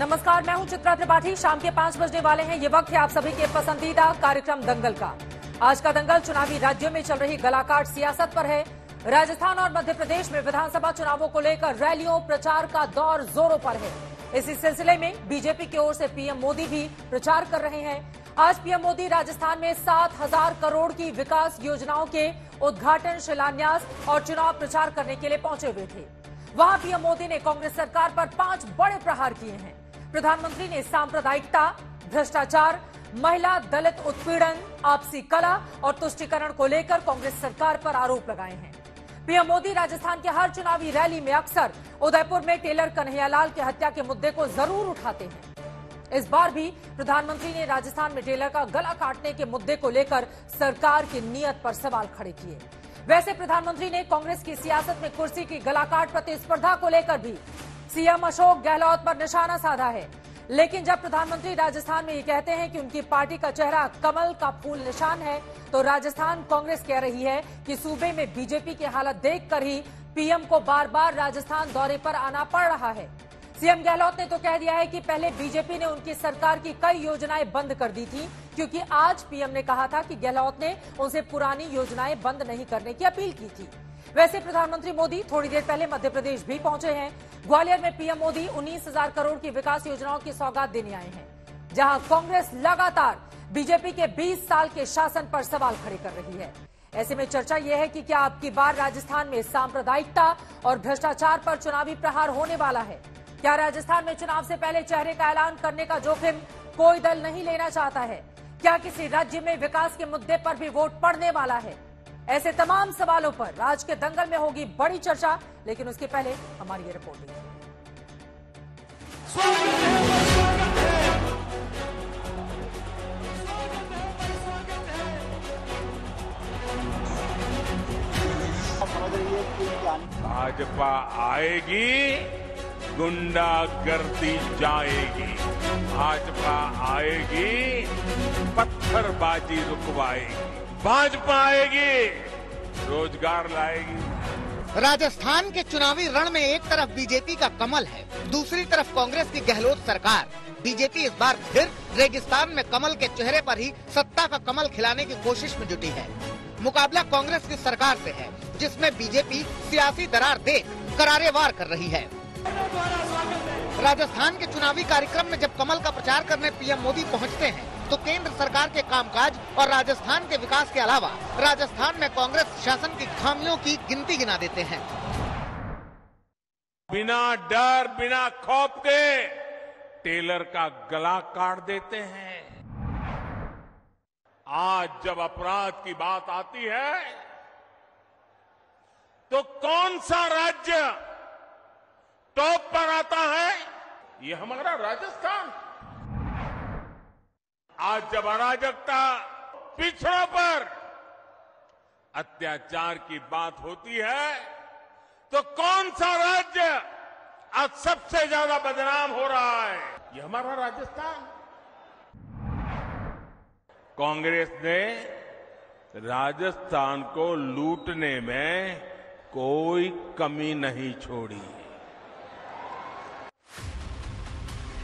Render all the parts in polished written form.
नमस्कार, मैं हूं चित्रा त्रिपाठी। शाम के 5 बजने वाले हैं। ये वक्त है आप सभी के पसंदीदा कार्यक्रम दंगल का। आज का दंगल चुनावी राज्यों में चल रही गलाकाट सियासत पर है। राजस्थान और मध्य प्रदेश में विधानसभा चुनावों को लेकर रैलियों प्रचार का दौर जोरों पर है। इसी सिलसिले में बीजेपी की ओर से पीएम मोदी भी प्रचार कर रहे हैं। आज पीएम मोदी राजस्थान में 7,000 करोड़ की विकास योजनाओं के उद्घाटन, शिलान्यास और चुनाव प्रचार करने के लिए पहुंचे हुए थे। वहां पीएम मोदी ने कांग्रेस सरकार पर 5 बड़े प्रहार किए हैं। प्रधानमंत्री ने सांप्रदायिकता, भ्रष्टाचार, महिला दलित उत्पीड़न, आपसी कलह और तुष्टीकरण को लेकर कांग्रेस सरकार पर आरोप लगाए हैं। पीएम मोदी राजस्थान के हर चुनावी रैली में अक्सर उदयपुर में टेलर कन्हैयालाल की हत्या के मुद्दे को जरूर उठाते हैं। इस बार भी प्रधानमंत्री ने राजस्थान में टेलर का गला काटने के मुद्दे को लेकर सरकार की नीयत पर सवाल खड़े किए। वैसे प्रधानमंत्री ने कांग्रेस की सियासत में कुर्सी की गलाकाट प्रतिस्पर्धा को लेकर भी सीएम अशोक गहलोत पर निशाना साधा है। लेकिन जब प्रधानमंत्री राजस्थान में ये कहते हैं कि उनकी पार्टी का चेहरा कमल का फूल निशान है, तो राजस्थान कांग्रेस कह रही है कि सूबे में बीजेपी की हालत देखकर ही पीएम को बार बार राजस्थान दौरे पर आना पड़ रहा है। सीएम गहलोत ने तो कह दिया है कि पहले बीजेपी ने उनकी सरकार की कई योजनाएं बंद कर दी थी, क्योंकि आज पीएम ने कहा था कि गहलोत ने उनसे पुरानी योजनाएं बंद नहीं करने की अपील की थी। वैसे प्रधानमंत्री मोदी थोड़ी देर पहले मध्य प्रदेश भी पहुंचे हैं। ग्वालियर में पीएम मोदी 19,000 करोड़ की विकास योजनाओं की सौगात देने आए हैं, जहां कांग्रेस लगातार बीजेपी के 20 साल के शासन पर सवाल खड़े कर रही है। ऐसे में चर्चा यह है कि क्या अब की बार राजस्थान में सांप्रदायिकता और भ्रष्टाचार पर चुनावी प्रहार होने वाला है? क्या राजस्थान में चुनाव से पहले चेहरे का ऐलान करने का जोखिम कोई दल नहीं लेना चाहता है? क्या किसी राज्य में विकास के मुद्दे पर भी वोट पड़ने वाला है? ऐसे तमाम सवालों पर आज के दंगल में होगी बड़ी चर्चा, लेकिन उसके पहले हमारी ये रिपोर्ट देखिए। भाजपा आएगी, गुंडागर्दी जाएगी। भाजपा आएगी, पत्थरबाजी रुकवाएगी। भाजपा आएगी, रोजगार लाएगी। राजस्थान के चुनावी रण में एक तरफ बीजेपी का कमल है, दूसरी तरफ कांग्रेस की गहलोत सरकार। बीजेपी इस बार फिर रेगिस्तान में कमल के चेहरे पर ही सत्ता का कमल खिलाने की कोशिश में जुटी है। मुकाबला कांग्रेस की सरकार से है, जिसमें बीजेपी सियासी दरार देख करारे वार कर रही है। राजस्थान के चुनावी कार्यक्रम में जब कमल का प्रचार करने पीएम मोदी पहुंचते हैं, तो केंद्र सरकार के कामकाज और राजस्थान के विकास के अलावा राजस्थान में कांग्रेस शासन की खामियों की गिनती गिना देते हैं। बिना डर, बिना खौफ के टेलर का गला काट देते हैं। आज जब अपराध की बात आती है, तो कौन सा राज्य टॉप पर आता है? ये हमारा राजस्थान। आज जब अराजकता, पिछड़ों पर अत्याचार की बात होती है, तो कौन सा राज्य आज सबसे ज्यादा बदनाम हो रहा है? ये हमारा राजस्थान। कांग्रेस ने राजस्थान को लूटने में कोई कमी नहीं छोड़ी।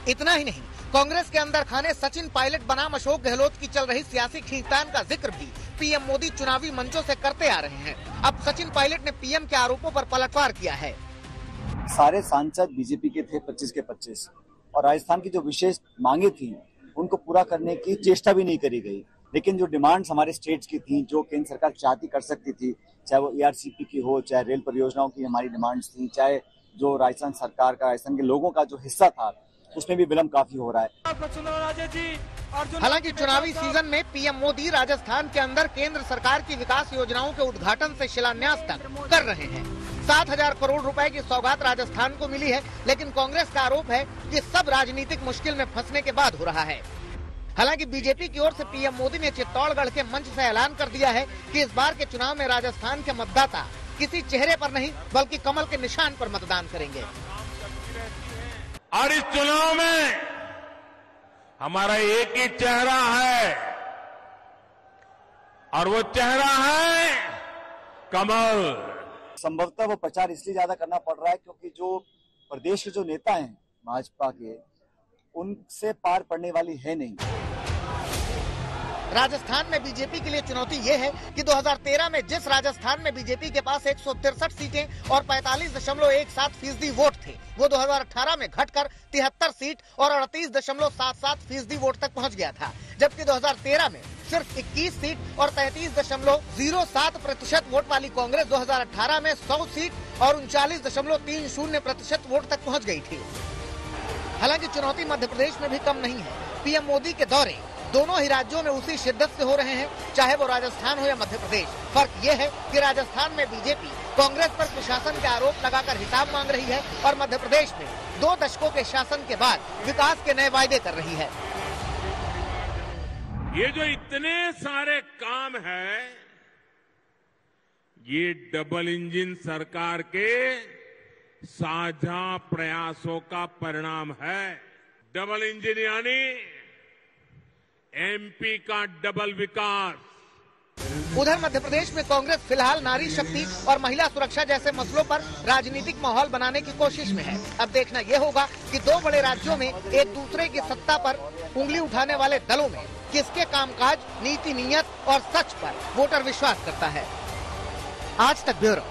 इतना ही नहीं, कांग्रेस के अंदर खाने सचिन पायलट बनाम अशोक गहलोत की चल रही सियासी खींचतान का जिक्र भी पीएम मोदी चुनावी मंचों से करते आ रहे हैं। अब सचिन पायलट ने पीएम के आरोपों पर पलटवार किया है। सारे सांसद बीजेपी के थे 25 के 25, और राजस्थान की जो विशेष मांगे थी उनको पूरा करने की चेष्टा भी नहीं करी गई। लेकिन जो डिमांड्स हमारे स्टेट्स की थी, जो केंद्र सरकार चाहती कर सकती थी, चाहे वो ERCP की हो, चाहे रेल परियोजनाओं की हमारी डिमांड्स थी, चाहे जो राजस्थान सरकार का, राजस्थान के लोगों का जो हिस्सा था, उसमें भी विलंब काफी हो रहा है। हालांकि चुनावी सीजन में पीएम मोदी राजस्थान के अंदर केंद्र सरकार की विकास योजनाओं के उद्घाटन से शिलान्यास तक कर रहे हैं। 7,000 करोड़ रुपए की सौगात राजस्थान को मिली है, लेकिन कांग्रेस का आरोप है कि सब राजनीतिक मुश्किल में फंसने के बाद हो रहा है। हालांकि बीजेपी की ओर से पीएम मोदी ने चित्तौड़गढ़ के मंच से ऐलान कर दिया है कि इस बार के चुनाव में राजस्थान के मतदाता किसी चेहरे पर नहीं, बल्कि कमल के निशान पर मतदान करेंगे। और इस चुनाव में हमारा एक ही चेहरा है, और वो चेहरा है कमल। संभवतः वो प्रचार इसलिए ज्यादा करना पड़ रहा है क्योंकि जो प्रदेश के जो नेता हैं भाजपा के, उनसे पार पड़ने वाली है नहीं। राजस्थान में बीजेपी के लिए चुनौती ये है कि 2013 में जिस राजस्थान में बीजेपी के पास 163 सीटें और 45.17% वोट थे, वो 2018 में घटकर 73 सीट और 38.77% वोट तक पहुंच गया था, जबकि 2013 में सिर्फ 21 सीट और 33.07% वोट वाली कांग्रेस 2018 में 100 सीट और 39.30% वोट तक पहुंच गई थी। हालांकि चुनौती मध्य प्रदेश में भी कम नहीं है। पीएम मोदी के दौरे दोनों ही राज्यों में उसी शिद्दत से हो रहे हैं, चाहे वो राजस्थान हो या मध्य प्रदेश। फर्क ये है कि राजस्थान में बीजेपी कांग्रेस पर प्रशासन के आरोप लगाकर हिसाब मांग रही है और मध्य प्रदेश में 2 दशकों के शासन के बाद विकास के नए वायदे कर रही है। ये जो इतने सारे काम हैं, ये डबल इंजन सरकार के साझा प्रयासों का परिणाम है। डबल इंजन यानी एमपी का डबल विकास। उधर मध्य प्रदेश में कांग्रेस फिलहाल नारी शक्ति और महिला सुरक्षा जैसे मसलों पर राजनीतिक माहौल बनाने की कोशिश में है। अब देखना यह होगा कि 2 बड़े राज्यों में एक दूसरे की सत्ता पर उंगली उठाने वाले दलों में किसके कामकाज, नीति, नीयत और सच पर वोटर विश्वास करता है। आज तक ब्यूरो।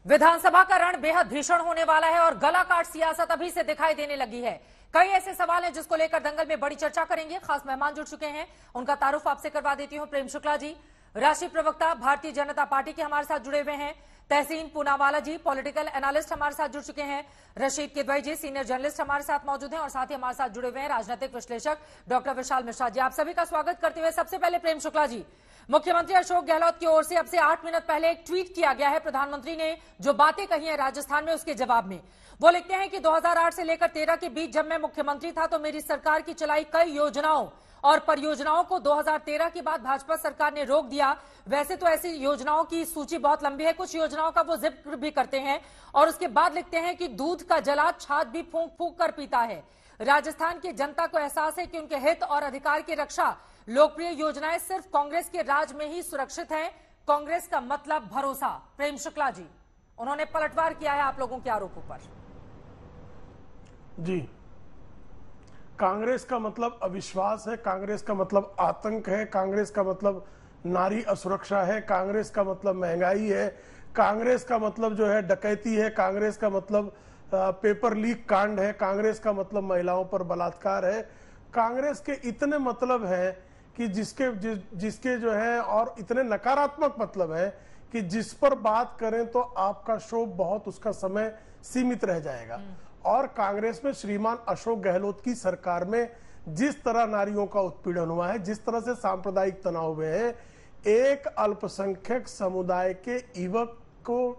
विधानसभा का रण बेहद भीषण होने वाला है और गला काट सियासत अभी से दिखाई देने लगी है। कई ऐसे सवाल हैं जिसको लेकर दंगल में बड़ी चर्चा करेंगे। खास मेहमान जुड़ चुके हैं, उनका तारुफ आपसे करवा देती हूं। प्रेम शुक्ला जी, राष्ट्रीय प्रवक्ता भारतीय जनता पार्टी के हमारे साथ जुड़े हुए हैं। तहसीन पूनावाला जी, पॉलिटिकल एनालिस्ट हमारे साथ जुड़ चुके हैं। रशीद किदवई जी, सीनियर जर्नलिस्ट हमारे साथ मौजूद हैं और साथ ही हमारे साथ जुड़े हुए हैं राजनीतिक विश्लेषक डॉक्टर विशाल मिश्रा जी। आप सभी का स्वागत करते हुए सबसे पहले प्रेम शुक्ला जी, मुख्यमंत्री अशोक गहलोत की ओर से अब से 8 मिनट पहले एक ट्वीट किया गया है। प्रधानमंत्री ने जो बातें कही हैं राजस्थान में, उसके जवाब में वो लिखते हैं कि 2008 से लेकर 13 के बीच जब मैं मुख्यमंत्री था तो मेरी सरकार की चलाई कई योजनाओं और परियोजनाओं को 2013 के बाद भाजपा सरकार ने रोक दिया। वैसे तो ऐसी योजनाओं की सूची बहुत लंबी है, कुछ योजनाओं का वो जिक्र भी करते हैं और उसके बाद लिखते हैं कि दूध का जला छाछ भी फूंक फूंक कर पीता है। राजस्थान की जनता को एहसास है कि उनके हित और अधिकार की रक्षा, लोकप्रिय योजनाएं सिर्फ कांग्रेस के राज में ही सुरक्षित हैं। कांग्रेस का मतलब भरोसा। प्रेम शुक्ला जी, उन्होंने पलटवार किया है आप लोगों के आरोपों पर। जी, कांग्रेस का मतलब अविश्वास है, कांग्रेस का मतलब आतंक है, कांग्रेस का मतलब नारी असुरक्षा है, कांग्रेस का मतलब महंगाई है, कांग्रेस का मतलब जो है डकैती है, कांग्रेस का मतलब पेपर लीक कांड है, कांग्रेस का मतलब महिलाओं पर बलात्कार है। कांग्रेस के इतने मतलब है कि जिसके जो है और इतने नकारात्मक मतलब है कि जिस पर बात करें तो आपका शो बहुत उसका समय सीमित रह जाएगा। और कांग्रेस में श्रीमान अशोक गहलोत की सरकार में जिस तरह नारियों का उत्पीड़न हुआ है, जिस तरह से सांप्रदायिक तनाव हुए हैं, एक अल्पसंख्यक समुदाय के युवक को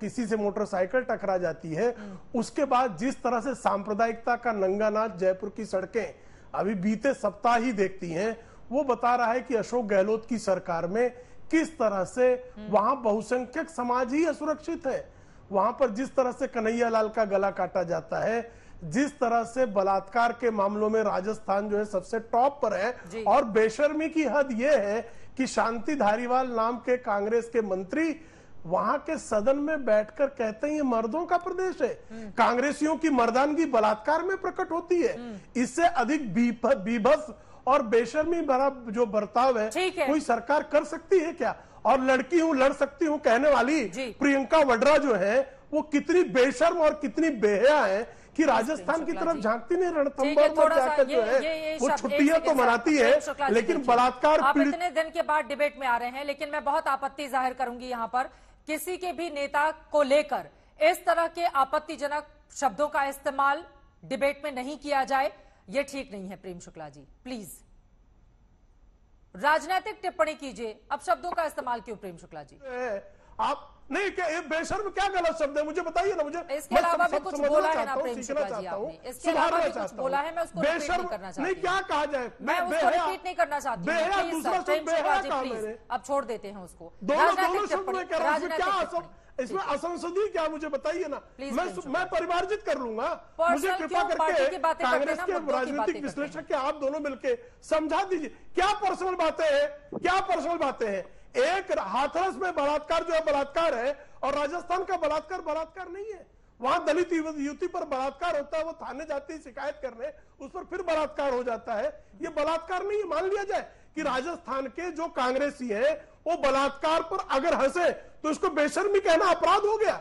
किसी से मोटरसाइकिल टकरा जाती है, उसके बाद जिस तरह से सांप्रदायिकता का नंगा नाच जयपुर की सड़कें अभी बीते सप्ताह ही देखती हैं, वो बता रहा है कि अशोक गहलोत की सरकार में किस तरह से वहां बहुसंख्यक समाज ही असुरक्षित है। वहां पर जिस तरह से कन्हैया लाल का गला काटा जाता है, जिस तरह से बलात्कार के मामलों में राजस्थान जो है सबसे टॉप पर है। और बेशर्मी की हद यह है कि शांति धारीवाल नाम के कांग्रेस के मंत्री वहां के सदन में बैठकर कहते हैं ये मर्दों का प्रदेश है। कांग्रेसियों की मर्दानगी बलात्कार में प्रकट होती है। इससे अधिक बीभत्स और बेशर्मी भरा जो बर्ताव है कोई सरकार कर सकती है क्या? और लड़की हूं, लड़ सकती हूं कहने वाली प्रियंका वाड्रा जो है वो कितनी बेशर्म और कितनी बेहया है कि राजस्थान की तरफ झांकती नहीं, रणथंभौर पर जाकर जो है वो छुट्टियां तो मनाती है, लेकिन बलात्कार। आप इतने दिन के बाद डिबेट में आ रहे हैं, लेकिन मैं बहुत आपत्ति जाहिर करूंगी यहाँ पर, किसी के भी नेता को लेकर इस तरह के आपत्तिजनक शब्दों का इस्तेमाल डिबेट में नहीं किया जाए, ये ठीक नहीं है। प्रेम शुक्ला जी प्लीज राजनीतिक टिप्पणी कीजिए, अब शब्दों का इस्तेमाल क्यों? प्रेम शुक्ला जी आप नहीं, क्या ये बेशर्म क्या गलत शब्द है? मुझे बताइए ना। मुझे इसके अलावा भी कुछ बोला है ना प्रेम शुक्ला जी आपने? इसके अलावा भी कुछ बोला है, मैं उसको रिपीट नहीं करना चाहती। नहीं, क्या कहा जाए? मैं उसको रिपीट नहीं करना चाहती। अब छोड़ देते हैं उसको। इसमें असंसदीय क्या मुझे बताइए ना, मैं परिमार्जित कर लूंगा। मुझे कृपा करके कांग्रेस के राजनीतिक विश्लेषक के आप दोनों मिलकर समझा दीजिए क्या पर्सनल बातें हैं, क्या पर्सनल बातें हैं। एक हाथरस में बलात्कार जो है बलात्कार है और राजस्थान का बलात्कार नहीं है। वहां दलित युवती पर बलात्कार होता है, वो थाने जाती है शिकायत करने, उस पर फिर बलात्कार हो जाता है। ये बलात्कार नहीं, मान लिया जाए कि राजस्थान के जो कांग्रेसी हैं वो बलात्कार पर अगर हंसे तो इसको बेशर्मी कहना अपराध हो गया।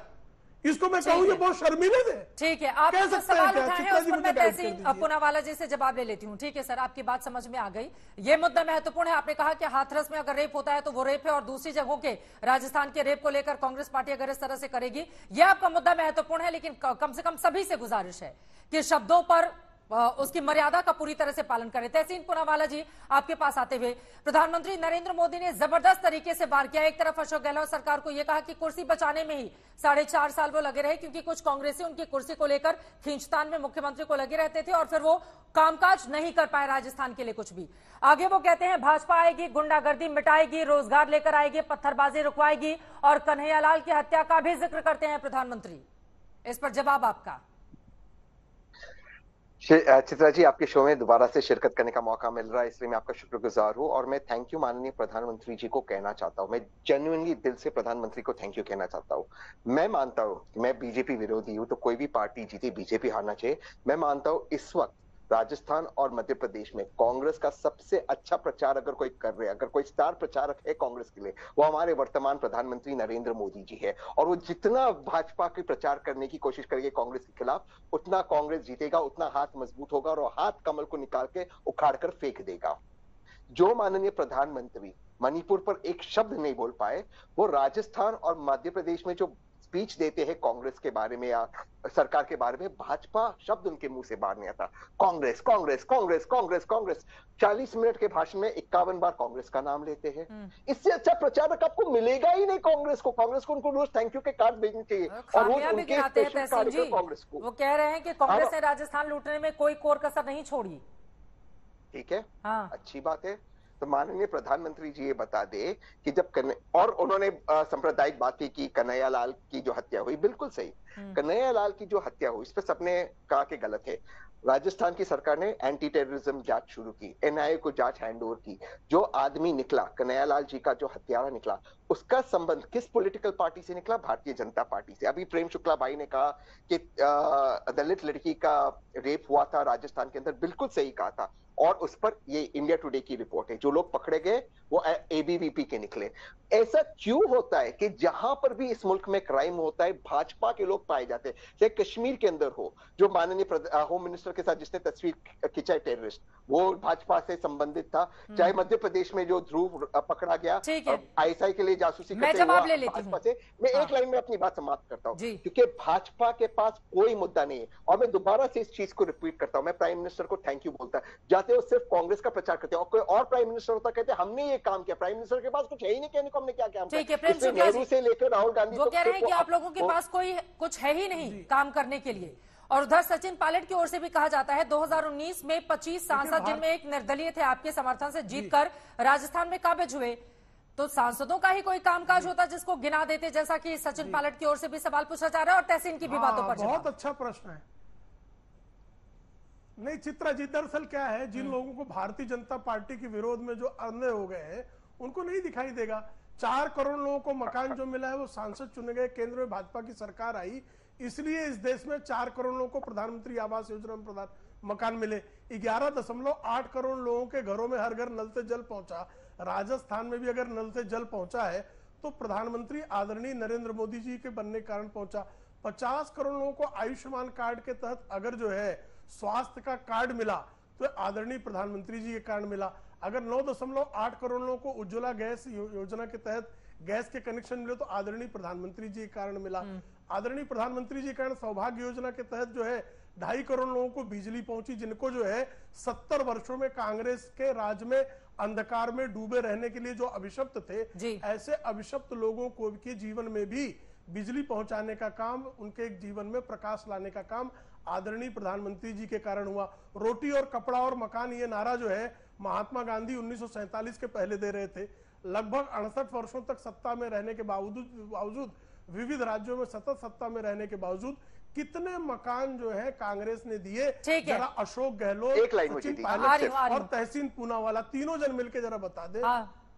इसको मैं कहूँ ये बहुत शर्मीले थे। ठीक है, आप जो सवाल उठाए हैं उस पर मैं तहसीन पूनावाला जी से जवाब ले लेती हूँ। ठीक है सर, आपकी बात समझ में आ गई। ये मुद्दा महत्वपूर्ण है। आपने कहा कि हाथरस में अगर रेप होता है तो वो रेप है और दूसरी जगहों के राजस्थान के रेप को लेकर कांग्रेस पार्टी अगर इस तरह से करेगी, यह आपका मुद्दा महत्वपूर्ण है। लेकिन कम से कम सभी से गुजारिश है कि शब्दों पर उसकी मर्यादा का पूरी तरह से पालन करें। तहसीन पूनावाला जी, आपके पास आते हुए, प्रधानमंत्री नरेंद्र मोदी ने जबरदस्त तरीके से वार किया। एक तरफ अशोक गहलोत सरकार को यह कहा कि कुर्सी बचाने में ही 4.5 साल वो लगे रहे, क्योंकि कुछ कांग्रेसी उनकी कुर्सी को लेकर खींचतान में मुख्यमंत्री को लगे रहते थे और फिर वो कामकाज नहीं कर पाए राजस्थान के लिए कुछ भी। आगे वो कहते हैं भाजपा आएगी, गुंडागर्दी मिटाएगी, रोजगार लेकर आएगी, पत्थरबाजी रुकवाएगी और कन्हैयालाल की हत्या का भी जिक्र करते हैं प्रधानमंत्री। इस पर जवाब आपका। चित्रा जी, आपके शो में दोबारा से शिरकत करने का मौका मिल रहा है, इसलिए मैं आपका शुक्रगुजार हूँ और मैं थैंक यू माननीय प्रधानमंत्री जी को कहना चाहता हूँ। मैं जेन्युइनली दिल से प्रधानमंत्री को थैंक यू कहना चाहता हूँ। मैं मानता हूँ कि मैं बीजेपी विरोधी हूँ, तो कोई भी पार्टी जीते बीजेपी हारना चाहिए। मैं मानता हूँ इस वक्त राजस्थान और मध्य प्रदेश में कांग्रेस का सबसे अच्छा प्रचार अगर कोई कर रहे हैं, अगर कोई स्टार प्रचारक है कांग्रेस के लिए, वो हमारे वर्तमान प्रधानमंत्री नरेंद्र मोदी जी है। और वो जितना भाजपा के प्रचार करने की कोशिश करेंगे कांग्रेस के खिलाफ, उतना कांग्रेस जीतेगा, उतना हाथ मजबूत होगा और वो हाथ कमल को निकाल के उखाड़ कर फेंक देगा। जो माननीय प्रधानमंत्री मणिपुर पर एक शब्द नहीं बोल पाए, वो राजस्थान और मध्य प्रदेश में जो स्पीच देते हैं कांग्रेस के बारे में या सरकार के बारे में, भाजपा शब्द उनके मुंह से बाहर नहीं आता। कांग्रेस कांग्रेस कांग्रेस कांग्रेस कांग्रेस 40 मिनट के भाषण में 51 बार कांग्रेस का नाम लेते हैं। इससे अच्छा प्रचारक आपको मिलेगा ही नहीं। कांग्रेस को उनको रोज थैंक यू के कार्ड भेजने चाहिए और रोज उनके स्पेशल कार्यक्रम कांग्रेस को। वो कह रहे हैं कि कांग्रेस ने राजस्थान लूटने में कोई कोर कसर नहीं छोड़ी। ठीक है, हाँ, अच्छी बात है। तो माननीय प्रधानमंत्री जी ये बता दे कि जब और उन्होंने सांप्रदायिक बात की कन्हैयालाल की जो हत्या हुई, बिल्कुल सही। कन्हैयालाल की जो हत्या हुई, इस पर सबने कहा कि गलत है। राजस्थान की सरकार ने एंटी टेररिज्म जांच शुरू की, एनआईए को जांच हैंडओवर की। जो आदमी निकला, कन्हैयालाल जी का जो हत्यारा निकला, उसका संबंध किस पॉलिटिकल पार्टी से निकला? भारतीय जनता पार्टी से। अभी प्रेम शुक्ला भाई ने कहा कि दलित लड़की का रेप हुआ था राजस्थान के अंदर, बिल्कुल सही कहा था। और उस पर ये इंडिया टुडे की रिपोर्ट है। जो लोग पकड़े गए वो एबीवीपी के निकले। ऐसा क्यों होता है कि जहां पर भी इस मुल्क में क्राइम होता है भाजपा के लोग पाए जाते हैं? चाहे कश्मीर के अंदर हो, जो माननीय होम मिनिस्टर के साथ जिसने तस्वीर खिंचाई टेररिस्ट, वो भाजपा से संबंधित था। चाहे मध्य प्रदेश में जो ध्रुव पकड़ा गया आईएसआई के लिए जासूसी करते हुए भाजपा से। मैं एक लाइन में अपनी बात समाप्त करता हूँ, क्योंकि भाजपा के पास कोई मुद्दा नहीं है। और मैं दोबारा से इस चीज को रिपीट करता हूँ, मैं प्राइम मिनिस्टर को थैंक यू बोलता है। वो सिर्फ कांग्रेस का प्रचार करते हैं और कोई और प्राइम मिनिस्टर होता कहते हमने ये काम किया। प्राइम मिनिस्टर के पास कुछ है ही नहीं कहने को, हमने क्या काम किया। नेहरू से लेकर राहुल गांधी, वो कह रहे हैं कि आप लोगों के पास कोई कुछ है ही नहीं काम करने के लिए। और उधर सचिन पायलट की ओर से भी कहा जाता है 2019 में 25 सांसद जिनमें एक निर्दलीय थे आपके समर्थन से जीतकर राजस्थान में काबिज हुए, तो सांसदों का ही कोई कामकाज होता जिसको गिना देते, जैसा कि सचिन पायलट की ओर से भी सवाल पूछा जा रहा है और तहसीन की भी बातों पर। बहुत अच्छा प्रश्न है। नहीं चित्रा जी, दरअसल क्या है, जिन लोगों को भारतीय जनता पार्टी के विरोध में जो अंधे हो गए हैं उनको नहीं दिखाई देगा। 4 करोड़ लोगों को मकान जो मिला है वो सांसद चुने गए, केंद्र में भाजपा की सरकार आई, इसलिए इस देश में 4 करोड़ लोगों को प्रधानमंत्री आवास योजना में मकान मिले। 11.8 करोड़ लोगों के घरों में हर घर नल से जल पहुंचा। राजस्थान में भी अगर नल से जल पहुंचा है तो प्रधानमंत्री आदरणीय नरेंद्र मोदी जी के बनने के कारण पहुंचा। 50 करोड़ लोगों को आयुष्मान कार्ड के तहत अगर जो है स्वास्थ्य का कार्ड मिला तो आदरणीय प्रधानमंत्री जी के कारण मिला। अगर 9.8 करोड़ लोगों को उज्ज्वला गैस योजना के तहत गैस के कनेक्शन मिले तो आदरणीय प्रधानमंत्री जी के कारण मिला। आदरणीय प्रधानमंत्री जी के कारण सौभाग्य योजना के तहत जो है 2.5 करोड़ लोगों को बिजली पहुंची, जिनको जो है 70 वर्षों में कांग्रेस के राज में अंधकार में डूबे रहने के लिए जो अभिशप्त थे, ऐसे अभिशप्त लोगों को के जीवन में भी बिजली पहुंचाने का काम, उनके जीवन में प्रकाश लाने का काम आदरणीय प्रधानमंत्री जी के कारण हुआ। रोटी और कपड़ा और मकान, ये नारा जो है महात्मा गांधी 1947 के पहले दे रहे थे। लगभग 68 वर्षों तक सत्ता में रहने के बावजूद विविध राज्यों में सतत सत्ता में रहने के बावजूद कितने मकान जो है कांग्रेस ने दिए। जरा अशोक गहलोत, सचिन पायलट और तहसीन पूनावाला तीनों जन मिलकर जरा बता दे।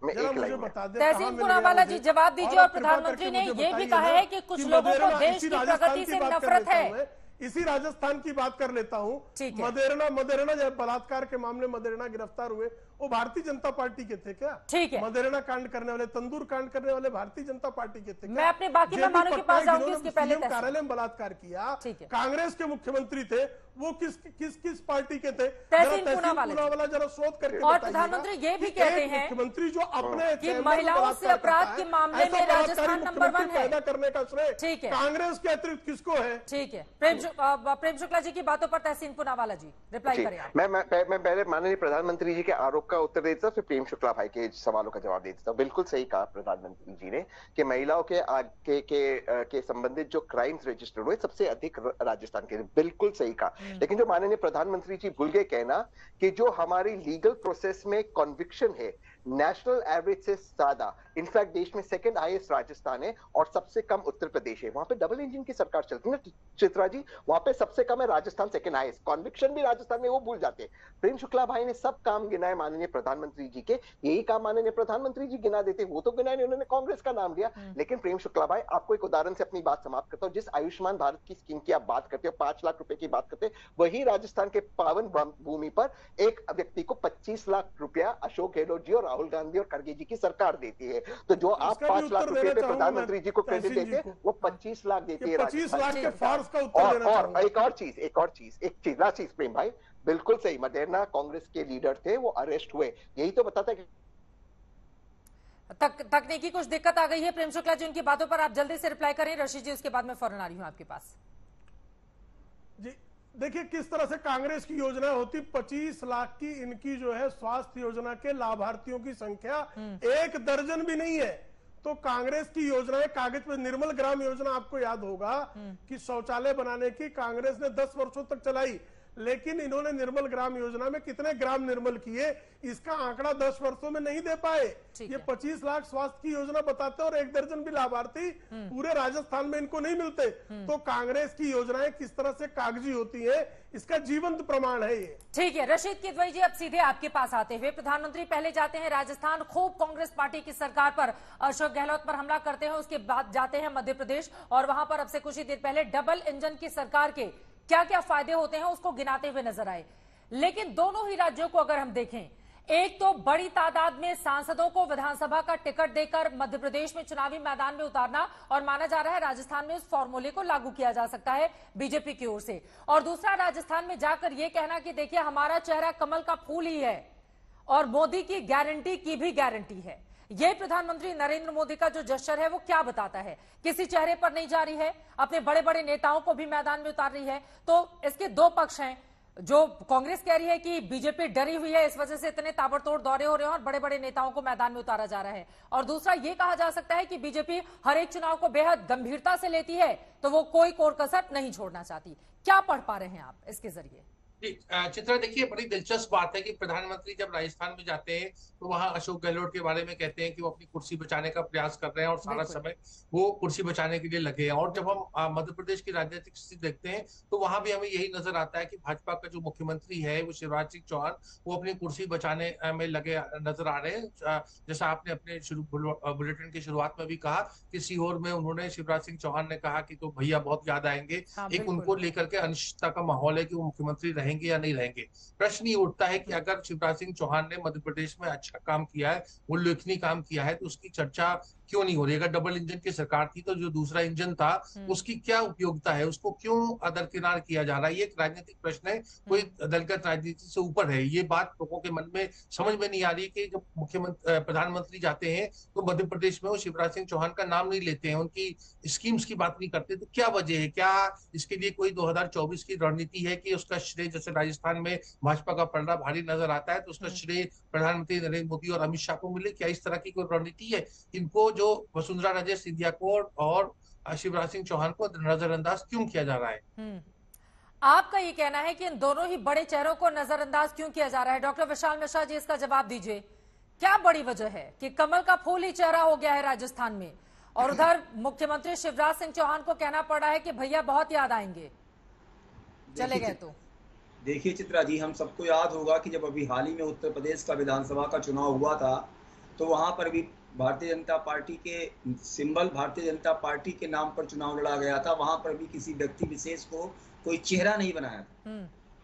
जरा एक मुझे लाइन में बता दे। तहसीन पूनावाला जी जवाब दीजिए। और प्रधानमंत्री ने ये भी कहा है कि कुछ लोगों को देश की प्रगति से नफरत है। इसी राजस्थान की बात कर लेता हूं। मदेरणा जब बलात्कार के मामले मदेरणा गिरफ्तार हुए, वो भारतीय जनता पार्टी के थे क्या? ठीक है। मदेरणा कांड करने वाले, तंदूर कांड करने वाले भारतीय जनता पार्टी के थे क्या? मैं अपने बाकी मेहमानों के पास जाऊंगी, उसके पहले कार्यालय में बलात्कार किया, कांग्रेस के मुख्यमंत्री थे, वो किस पार्टी के थे? तहसीन पूनावाला जरा शोध करके। और प्रधानमंत्री ये भी कहते हैं मुख्यमंत्री जो अपने कि महिलाओं से अपराध के मामले में राजस्थान नंबर 1 है। पैदा करने का श्रेय ठीक है, कांग्रेस के अतिरिक्त किसको है? ठीक है। प्रेम शुक्ला जी की बातों पर तहसीन पूनावाला जी रिप्लाई करें आप। मैं पहले माननीय प्रधानमंत्री जी के आरोप का उत्तर देता हूं, फिर प्रेम शुक्ला भाई के सवालों का जवाब देता हूं। बिल्कुल सही कहा प्रधानमंत्री जी ने कि महिलाओं के संबंधित जो क्राइम्स रजिस्टर्ड हुए सबसे अधिक राजस्थान के, बिल्कुल सही कहा। लेकिन जो माननीय प्रधानमंत्री जी भूल गए कहना कि जो हमारी लीगल प्रोसेस में कॉन्विक्शन है नेशनल एवरेज से ज्यादा, इनफैक्ट देश में सेकंड हाईएस्ट राजस्थान है और सबसे कम उत्तर प्रदेश है। वहां पे डबल इंजन की सरकार चलती है ना चित्रा जी, वहां पे सबसे कम है राजस्थान, सेकंड हाईएस्ट। कॉन्विक्शन भी राजस्थान में, वो भूल जाते हैं। प्रेम शुक्ला भाई ने सब काम गिनाए माननीय प्रधानमंत्री जी के, यही काम माननीय प्रधानमंत्री जी गिना देते, वो तो गिनाए नहीं, उन्होंने कांग्रेस का नाम लिया। लेकिन प्रेम शुक्ला भाई, आपको एक उदाहरण से अपनी बात समाप्त करता हूं। जिस आयुष्मान भारत की स्कीम की आप बात करते हो, 5 लाख रुपए की बात करते, वही राजस्थान के पावन भूमि पर एक व्यक्ति को 25 लाख रुपया अशोक गहलोत जी और राहुल गांधी और खड़गे जी की सरकार देती है। तो जो आप 5 लाख रुपए पे प्रधानमंत्री जी को क्रेडिट देते हैं, वो 25 लाख देती है। 25 लाख के फार्स का उत्तर देना चाहूंगा। और एक चीज लास्ट चीज प्रेम भाई, बिल्कुल सही, मदेरणा कांग्रेस के लीडर थे, वो अरेस्ट हुए, यही तो बताता है कि तकनीकी कुछ दिक्कत आ गई है। प्रेम शुक्ला जी, उनकी बातों पर आप जल्दी से रिप्लाई करें। रशीद जी, उसके बाद मैं फौरन आ रही हूं आपके पास जी। देखिए किस तरह से कांग्रेस की योजना होती, 25 लाख की इनकी जो है स्वास्थ्य योजना के लाभार्थियों की संख्या 1 दर्जन भी नहीं है। तो कांग्रेस की योजनाएं कागज पर, निर्मल ग्राम योजना आपको याद होगा कि शौचालय बनाने की कांग्रेस ने 10 वर्षों तक चलाई, लेकिन इन्होंने निर्मल ग्राम योजना में कितने ग्राम निर्मल किए, इसका आंकड़ा 10 वर्षों में नहीं दे पाए। ये 25 लाख स्वास्थ्य की योजना बताते और 1 दर्जन भी लाभार्थी पूरे राजस्थान में इनको नहीं मिलते। तो कांग्रेस की योजनाएं किस तरह से कागजी होती है, इसका जीवंत प्रमाण है ये। ठीक है रशीद किदवई जी, अब सीधे आपके पास आते हुए, प्रधानमंत्री पहले जाते हैं राजस्थान, खूब कांग्रेस पार्टी की सरकार पर, अशोक गहलोत पर हमला करते हैं, उसके बाद जाते हैं मध्य प्रदेश और वहां पर अब से कुछ ही देर पहले डबल इंजन की सरकार के क्या क्या फायदे होते हैं उसको गिनाते हुए नजर आए। लेकिन दोनों ही राज्यों को अगर हम देखें, एक तो बड़ी तादाद में सांसदों को विधानसभा का टिकट देकर मध्य प्रदेश में चुनावी मैदान में उतारना, और माना जा रहा है राजस्थान में उस फॉर्मूले को लागू किया जा सकता है बीजेपी की ओर से। और दूसरा, राजस्थान में जाकर यह कहना कि देखिए हमारा चेहरा कमल का फूल ही है और मोदी की गारंटी की भी गारंटी है। ये प्रधानमंत्री नरेंद्र मोदी का जो जेस्चर है वो क्या बताता है? किसी चेहरे पर नहीं जा रही है, अपने बड़े बड़े नेताओं को भी मैदान में उतार रही है। तो इसके दो पक्ष हैं, जो कांग्रेस कह रही है कि बीजेपी डरी हुई है, इस वजह से इतने ताबड़तोड़ दौरे हो रहे हैं और बड़े बड़े नेताओं को मैदान में उतारा जा रहा है। और दूसरा ये कहा जा सकता है कि बीजेपी हर एक चुनाव को बेहद गंभीरता से लेती है, तो वो कोई कोर कसर नहीं छोड़ना चाहती। क्या पढ़ पा रहे हैं आप इसके जरिए? चित्रा, देखिए बड़ी दिलचस्प बात है कि प्रधानमंत्री जब राजस्थान में जाते हैं तो वहां अशोक गहलोत के बारे में कहते हैं कि वो अपनी कुर्सी बचाने का प्रयास कर रहे हैं और सारा समय वो कुर्सी बचाने के लिए लगे हैं। और जब हम मध्य प्रदेश की राजनीतिक स्थिति देखते हैं तो वहां भी हमें यही नजर आता है कि भाजपा का जो मुख्यमंत्री है वो शिवराज सिंह चौहान, वो अपनी कुर्सी बचाने में लगे नजर आ रहे हैं। जैसा आपने अपने बुलेटिन की शुरुआत में भी कहा कि सीहोर में उन्होंने, शिवराज सिंह चौहान ने कहा कि तो भैया बहुत याद आएंगे। एक उनको लेकर के अनिश्चितता का माहौल है कि वो मुख्यमंत्री रहेंगे या नहीं रहेंगे। प्रश्न ये उठता है कि अगर शिवराज सिंह चौहान ने मध्य प्रदेश में अच्छा काम किया है, उल्लेखनीय काम किया है, तो उसकी चर्चा क्यों नहीं हो रही? अगर डबल इंजन की सरकार थी तो जो दूसरा इंजन था उसकी क्या उपयोगिता है, उसको क्यों दरकिनार किया जा रहा है? ये एक राजनीतिक प्रश्न है, कोई दलगत राजनीति से ऊपर है। ये बात लोगों के मन में समझ में नहीं आ रही कि जब प्रधानमंत्री जाते हैं तो मध्य प्रदेश में वो शिवराज सिंह चौहान का नाम नहीं लेते हैं, उनकी स्कीम्स की बात नहीं करते। तो क्या वजह है? क्या इसके लिए कोई 2024 की रणनीति है कि उसका श्रेय, जैसे राजस्थान में भाजपा का पलड़ा भारी नजर आता है, तो उसका श्रेय प्रधानमंत्री नरेंद्र मोदी और अमित शाह को मिले? क्या इस तरह की कोई रणनीति है? इनको, जो वसुंधरा राजे सिंधिया को और शिवराज सिंह चौहान को नजरअंदाज क्यों किया जा रहा है? आपका ये कहना है कि इन दोनों ही बड़े चेहरों को नजरअंदाज क्यों किया जा रहा है? डॉक्टर विशाल मिश्रा जी, इसका जवाब दीजिए। क्या बड़ी वजह है कि कमल का फूल ही चेहरा हो गया है राजस्थान में, और उधर मुख्यमंत्री शिवराज सिंह चौहान को कहना पड़ रहा है कि भैया बहुत याद आएंगे चले गए? तो देखिए चित्रा जी, हम सबको याद होगा कि जब अभी हाल ही में उत्तर प्रदेश का विधानसभा का चुनाव हुआ था तो वहां पर भी भारतीय जनता पार्टी के सिंबल भारतीय जनता पार्टी के नाम पर चुनाव लड़ा गया था। वहां पर भी किसी व्यक्ति विशेष को कोई चेहरा नहीं बनाया था।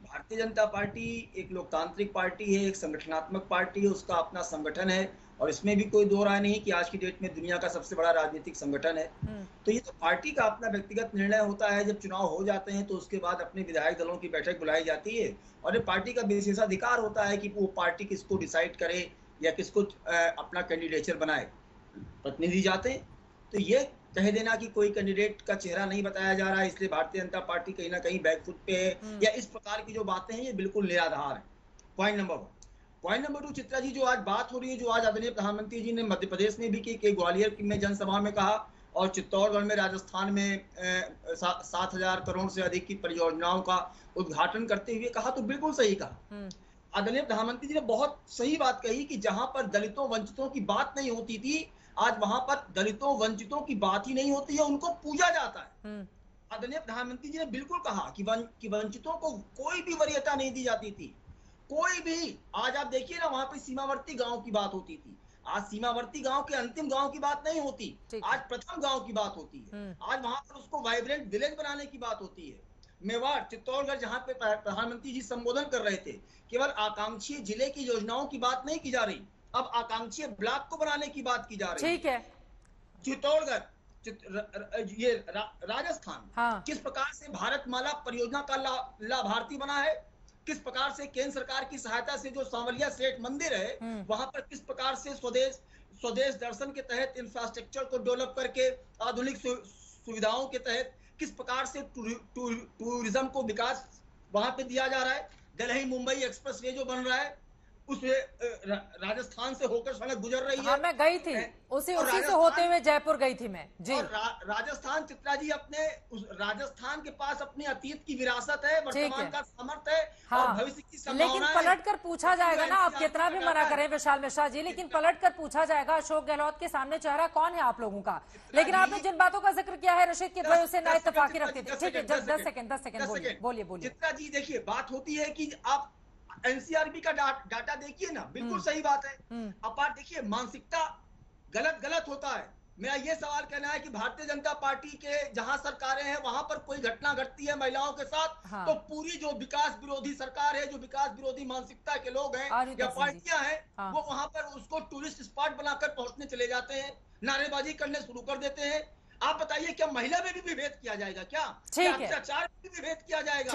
भारतीय जनता पार्टी एक लोकतांत्रिक पार्टी है, एक संगठनात्मक पार्टी है, उसका अपना संगठन है और इसमें भी कोई दो राय नहीं कि आज की डेट में दुनिया का सबसे बड़ा राजनीतिक संगठन है। तो ये तो पार्टी का अपना व्यक्तिगत निर्णय होता है। जब चुनाव हो जाते हैं तो उसके बाद अपने विधायक दलों की बैठक बुलाई जाती है और ये पार्टी का विशेषाधिकार होता है कि वो पार्टी किसको डिसाइड करे या किसको अपना कैंडिडेचर बनाए, प्रतिनिधि जाते हैं। तो ये कह देना कि कोई कैंडिडेट का चेहरा नहीं बताया जा रहा है इसलिए भारतीय जनता पार्टी कहीं ना कहीं बैकफुट पे है या इस प्रकार की जो बातें हैं ये बिल्कुल निराधार है। Point number 1। Point number 2, Chitra ji, जो आज बात हो रही है, जो आज आदरणीय प्रधानमंत्री जी ने मध्य प्रदेश में भी की, ग्वालियर में जनसभा में कहा और चित्तौड़गढ़ में, राजस्थान में 7,000 करोड़ से अधिक की परियोजनाओं का उद्घाटन करते हुए कहा, तो बिल्कुल सही कहा। आदरणीय प्रधानमंत्री जी ने बहुत सही बात कही कि जहां पर दलितों वंचितों की बात नहीं होती थी, आज वहां पर दलितों वंचितों की बात ही नहीं होती है, उनको पूजा जाता है। आदरणीय प्रधानमंत्री जी ने बिल्कुल कहा कि वंचितों को कोई भी वरीयता नहीं दी जाती थी, कोई भी। आज आप देखिए ना, वहां पे सीमावर्ती गांव की बात होती थी, आज सीमावर्ती गांव के अंतिम गांव की बात नहीं होती, आज प्रथम गांव की बात होती है। आज वहां पर उसको वाइब्रेंट विलेज बनाने की बात होती है। मेवाड़, चित्तौड़गढ़, जहां पे प्रधानमंत्री जी संबोधन कर रहे थे, केवल आकांक्षी जिले की योजनाओं की बात नहीं की जा रही, अब आकांक्षी ब्लॉक को बनाने की बात की जा रही है। ठीक है। चित्तौड़गढ़, ये राजस्थान, किस प्रकार से भारतमाला परियोजना का लाभार्थी बना है, किस प्रकार से केंद्र सरकार की सहायता से जो सांवलिया सेठ मंदिर है वहां पर किस प्रकार से स्वदेश दर्शन के तहत इंफ्रास्ट्रक्चर को डेवलप करके आधुनिक सुविधाओं के तहत किस प्रकार से टूरिज्म को विकास वहां पे दिया जा रहा है। दिल्ली मुंबई एक्सप्रेस वे जो बन रहा है उसमें राजस्थान से होकर सड़क गुजर रही है। मैं गई थी, उसी से होते हुए जयपुर गई थी मैं जी। और राजस्थान, चित्रा जी, अपने राजस्थान के पास अपनी अतीत की विरासत है, वर्तमान का सामर्थ्य है और भविष्य की संभावना है। लेकिन पलट कर पूछा जाएगा ना, आप कितना भी मना करें विशाल मिश्रा जी, लेकिन पलट कर पूछा जाएगा अशोक गहलोत के सामने चेहरा कौन है आप लोगों का। लेकिन आपने जिन बातों का जिक्र किया है रशीद के भाई, उसे ना इत्तेफाकी रखते थे। ठीक है, 10 सेकंड बोलिए। चित्रा जी देखिए, बात होती है कि आप एनसीआरबी का डाटा देखिए ना, बिल्कुल सही बात है। अब बात देखिए, मानसिकता गलत होता है। मेरा ये सवाल कहना है कि भारतीय जनता पार्टी के जहां सरकारें हैं वहां पर कोई घटना घटती है महिलाओं के साथ तो पूरी जो विकास विरोधी सरकार है, जो विकास विरोधी मानसिकता के लोग हैं या पार्टियां हैं, वो वहां पर उसको टूरिस्ट स्पॉट बनाकर पहुंचने चले जाते हैं, नारेबाजी करने शुरू कर देते हैं। आप बताइए, क्या महिला में भी विभेद किया जाएगा? क्या अत्याचार में भी विभेद किया जाएगा?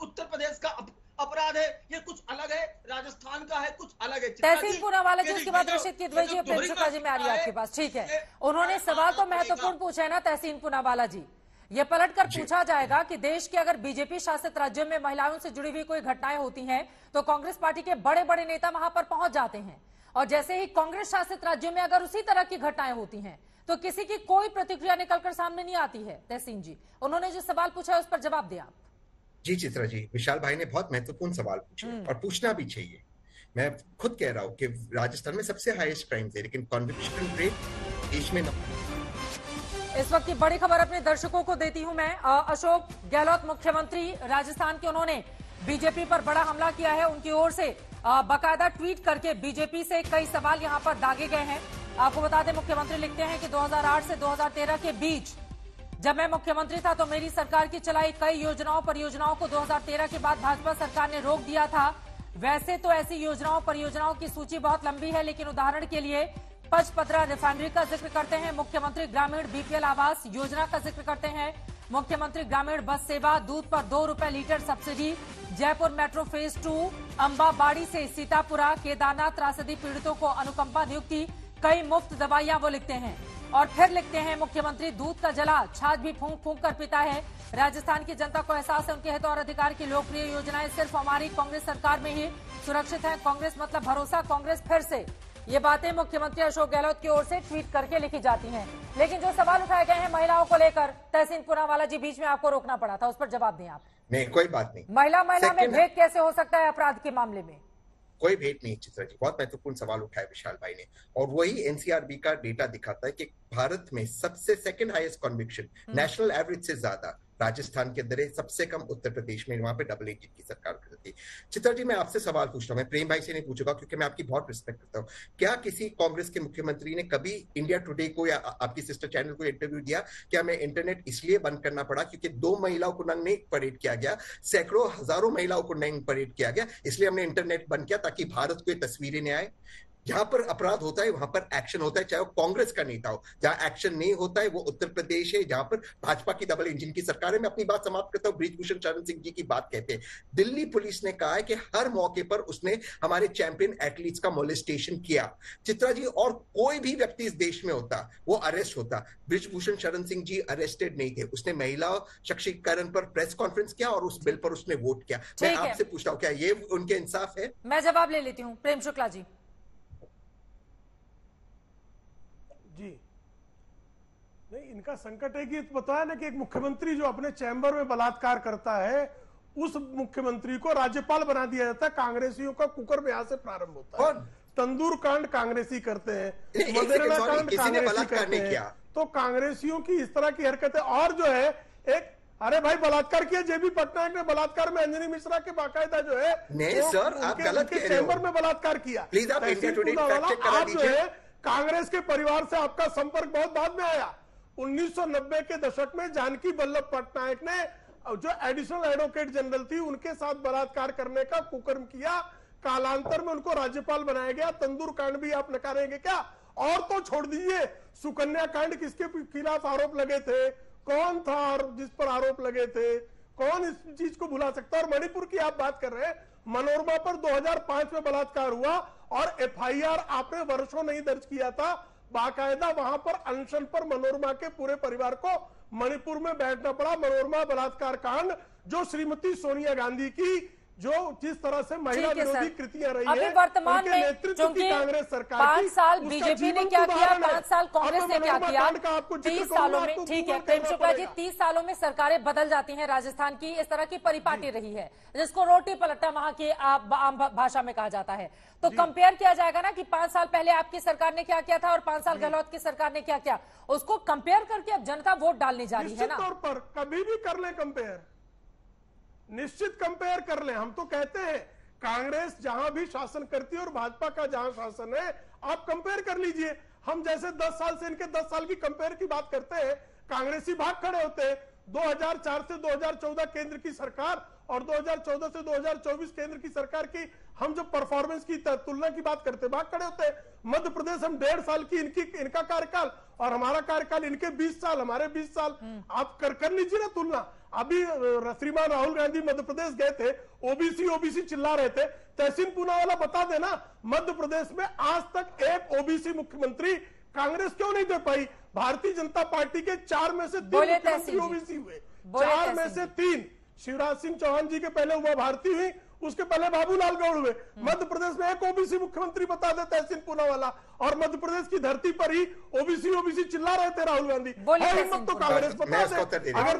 उत्तर प्रदेश का अपराध है, ये कुछ अलग है, राजस्थान का है कुछ अलग है। तहसीन पूनावाला जी, उसके बाद रशीद किदवई जी, प्रिंसिपल जी में आ रही है आपके पास। ठीक है, उन्होंने सवाल तो महत्वपूर्ण पूछा है ना तहसीन पूनावाला जी, ये पलट कर पूछा जाएगा कि देश के अगर बीजेपी शासित राज्यों में महिलाओं से जुड़ी हुई कोई घटनाएं होती हैं तो कांग्रेस पार्टी के बड़े बड़े नेता वहां पर पहुंच जाते हैं, और जैसे ही कांग्रेस शासित राज्यों में अगर उसी तरह की घटनाएं होती हैं तो किसी की कोई प्रतिक्रिया निकलकर सामने नहीं आती है। तहसीन जी, उन्होंने जो सवाल पूछा है उस पर जवाब दिया आप। जी चित्रा जी, विशाल भाई ने बहुत महत्वपूर्ण सवाल पूछे और पूछना भी चाहिए। मैं खुद कह रहा हूँ कि राजस्थान में सबसे हाईएस्ट क्राइम थे, लेकिन कॉन्विक्शन रेट देश में इस वक्त की बड़ी खबर अपने दर्शकों को देती हूं मैं। अशोक गहलोत मुख्यमंत्री राजस्थान के, उन्होंने बीजेपी पर बड़ा हमला किया है। उनकी ओर से बाकायदा ट्वीट करके बीजेपी से कई सवाल यहां पर दागे गए हैं। आपको बता दें, मुख्यमंत्री लिखते हैं कि 2008 से 2013 के बीच जब मैं मुख्यमंत्री था तो मेरी सरकार की चलाई कई परियोजनाओं को 2013 के बाद भाजपा सरकार ने रोक दिया था। वैसे तो ऐसी परियोजनाओं की सूची बहुत लंबी है, लेकिन उदाहरण के लिए पचपदरा रिफाइनरी का जिक्र करते हैं, मुख्यमंत्री ग्रामीण बीपीएल आवास योजना का जिक्र करते हैं, मुख्यमंत्री ग्रामीण बस सेवा, दूध पर 2 रुपए litre subsidy, Jaipur metro phase 2, Ambabari से सीतापुरा, केदारनाथ त्रासदी पीड़ितों को अनुकंपा नियुक्ति, कई मुफ्त दवाइयां वो लिखते हैं। और फिर लिखते हैं, मुख्यमंत्री दूध का जला छाछ भी फूंक फूंक कर पीता है, राजस्थान की जनता को एहसास है उनके हित और अधिकार की लोकप्रिय योजनाएं सिर्फ हमारी कांग्रेस सरकार में ही सुरक्षित है, कांग्रेस मतलब भरोसा, कांग्रेस फिर से। ये बातें मुख्यमंत्री अशोक गहलोत की ओर से ट्वीट करके लिखी जाती हैं। लेकिन जो सवाल उठाए गए हैं महिलाओं को लेकर, तहसीन पूनावाला जी, बीच में आपको रोकना पड़ा था, उस पर जवाब दें आप। नहीं, कोई बात नहीं। महिला में भेद कैसे हो सकता है अपराध के मामले में? कोई भेद नहीं चित्रा जी, बहुत महत्वपूर्ण सवाल उठाया विशाल भाई ने, और वही एनसीआरबी का डेटा दिखाता है कि भारत में सबसे second highest conviction, national average से ज्यादा राजस्थान के अंदर है, सबसे कम उत्तर प्रदेश में, वहां पे डबल इंजन की सरकार करती है। चित्रा जी, मैं आपसे सवाल पूछ रहा हूँ, मैं प्रेम भाई से नहीं पूछूंगा क्योंकि मैं आपकी बहुत रिस्पेक्ट करता हूँ। क्या किसी कांग्रेस के मुख्यमंत्री ने कभी इंडिया टुडे को या आपकी सिस्टर चैनल को इंटरव्यू दिया कि हमें इंटरनेट इसलिए बंद करना पड़ा क्योंकि 2 महिलाओं को नहीं परेड किया गया, सैकड़ों हजारों महिलाओं को नहीं परेड किया गया, इसलिए हमने इंटरनेट बंद किया ताकि भारत को ये तस्वीरें नहीं आए? जहां पर अपराध होता है वहां पर एक्शन होता है, चाहे वो कांग्रेस का नेता हो। जहां एक्शन नहीं होता है वो उत्तर प्रदेश है, जहां पर भाजपा की डबल इंजन की सरकार है। मैं अपनी बात समाप्त करता हूं। बृजभूषण शरण सिंह जी की बात कहते हैं, दिल्ली पुलिस ने कहा है कि हर मौके पर उसने हमारे चैंपियन एथलीट्स का मोलेस्टेशन किया। चित्रा जी, और कोई भी व्यक्ति इस देश में होता वो अरेस्ट होता, बृजभूषण शरण सिंह जी अरेस्टेड नहीं थे। उसने महिला सशक्तिकरण पर प्रेस कॉन्फ्रेंस किया और उस बिल पर उसने वोट किया। मैं आपसे पूछता हूं, क्या ये उनके इंसाफ है? मैं जवाब ले लेती हूँ। प्रेम शुक्ला जी। जी नहीं, इनका संकट है कि बताया ना कि एक मुख्यमंत्री जो अपने चैम्बर में बलात्कार करता है, उस मुख्यमंत्री को राज्यपाल बना दिया जाता है। कांग्रेसियों का कुकर यहाँ से प्रारंभ होता है। तंदूर कांड कांग्रेसी करते हैं, मदेरणा कांड कांग्रेसी करते हैं। तो कांग्रेसियों की इस तरह की हरकतें, और जो है एक, अरे भाई बलात्कार किया जेबी पटनायक ने, बलात्कार में अंजनी मिश्रा के बाकायदा जो है नहीं सर, आप गलत कह रहे हो। चैम्बर में बलात्कार किया। प्लीज आप इंडिया टुडे फैक्ट चेक करा दीजिए। कांग्रेस के परिवार से आपका संपर्क बहुत बाद में आया। 1990 के दशक में जानकी वल्लभ पटनायक ने, जो एडिशनल एडवोकेट जनरल थी, उनके साथ बलात्कार करने का कुकर्म किया। कालांतर में उनको राज्यपाल बनाया गया। तंदूर कांड भी आप नकारेंगे क्या? और तो छोड़ दीजिए, सुकन्या कांड किसके खिलाफ आरोप लगे थे, कौन था जिस पर आरोप लगे थे, कौन इस चीज को भुला सकता है? और मणिपुर की आप बात कर रहे हैं, मनोरमा पर 2005 में बलात्कार हुआ और एफआईआर आपने वर्षों नहीं दर्ज किया था। बाकायदा वहां पर अनशन पर मनोरमा के पूरे परिवार को मणिपुर में बैठना पड़ा। मनोरमा बलात्कार कांड, जो श्रीमती सोनिया गांधी की जो जिस तरह से महिला विरोधी कृतियां रही है, वर्तमान में नेतृत्व की कांग्रेस सरकार 5 साल बीजेपी ने क्या किया, 5 साल कांग्रेस ने क्या किया, 30 सालों में, ठीक है प्रेम शुक्ला जी, 30 सालों में सरकारें बदल जाती हैं। राजस्थान की इस तरह की परिपाटी रही है, जिसको रोटी पलटा वहां की आम भाषा में कहा जाता है। तो कंपेयर किया जाएगा ना कि 5 साल पहले आपकी सरकार ने क्या किया था और 5 साल गहलोत की सरकार ने क्या किया, उसको कंपेयर करके अब जनता वोट डालने जा रही है ना। निश्चित तौर पर कभी भी कर ले कंपेयर, निश्चित कंपेयर कर ले। हम तो कहते हैं कांग्रेस जहां भी शासन करती है और भाजपा का जहां शासन है, आप कंपेयर कर लीजिए। हम जैसे 10 साल से इनके 10 साल की कंपेयर की बात करते हैं, कांग्रेसी भाग खड़े होते हैं। 2004 से 2014 केंद्र की सरकार और 2014 से 2024 केंद्र की सरकार की हम जो परफॉर्मेंस की तुलना की बात करते हैं, भाग खड़े होते हैं। मध्य प्रदेश हम 1.5 साल की इनका कार्यकाल और हमारा कार्यकाल, इनके 20 साल हमारे 20 साल, आप कर लीजिए ना तुलना। अभी श्रीमान राहुल गांधी मध्य प्रदेश गए थे, ओबीसी चिल्ला रहे थे। तहसीन पूनावाला बता देना, मध्य प्रदेश में आज तक एक ओबीसी मुख्यमंत्री कांग्रेस क्यों नहीं दे पाई? भारतीय जनता पार्टी के 4 में से 3 मुख्यमंत्री ओबीसी हुए, 4 में से 3। शिवराज सिंह चौहान जी के पहले उमा भारती हुई, उसके पहले बाबूलाल गौड़ हुए। मध्य प्रदेश में एक ओबीसी मुख्यमंत्री बता दे, तहसीन पूनावाला, और मध्य प्रदेश की धरती पर ही ओबीसी चिल्ला रहे थे राहुल गांधी। हिम्मत तो कांग्रेस बता दे। अगर